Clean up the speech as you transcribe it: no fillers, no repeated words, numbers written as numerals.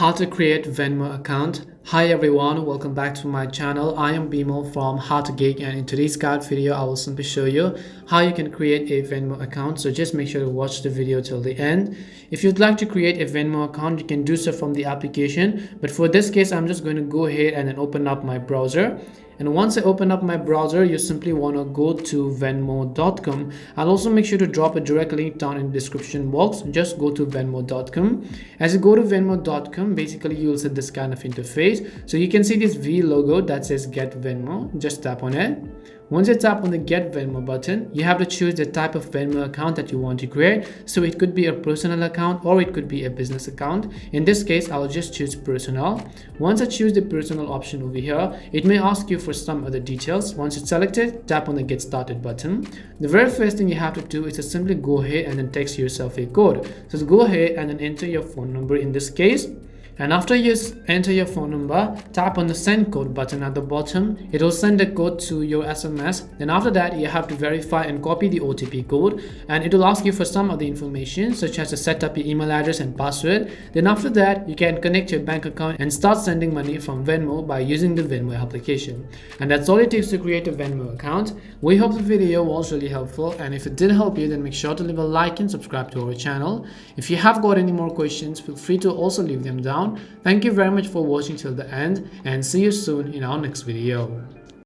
How to create Venmo account. Hi everyone, welcome back to my channel. I am Bimo from How to Geek, and in today's guide video I will simply show you how you can create a Venmo account. So just make sure to watch the video till the end. If you'd like to create a Venmo account, you can do so from the application, but for this case I'm just going to go ahead and then open up my browser. And once I open up my browser, you simply want to go to venmo.com. I'll also make sure to drop a direct link down in the description box. Just go to venmo.com. As you go to venmo.com, basically you'll see this kind of interface. So you can see this V logo that says Get Venmo. Just tap on it. Once you tap on the Get Venmo button, you have to choose the type of Venmo account that you want to create. So it could be a personal account or it could be a business account. In this case, I'll just choose personal. Once I choose the personal option over here, it may ask you for some other details. Once it's selected, tap on the Get Started button. The very first thing you have to do is to simply go ahead and then text yourself a code. So go ahead and then enter your phone number in this case. And after you enter your phone number, tap on the send code button at the bottom. It will send the code to your SMS. Then after that, you have to verify and copy the OTP code, and it will ask you for some other information such as to set up your email address and password. Then after that, you can connect your bank account and start sending money from Venmo by using the Venmo application. And that's all it takes to create a Venmo account. We hope the video was really helpful, and if it did help you, then make sure to leave a like and subscribe to our channel. If you have got any more questions, feel free to also leave them down. Thank you very much for watching till the end, and see you soon in our next video.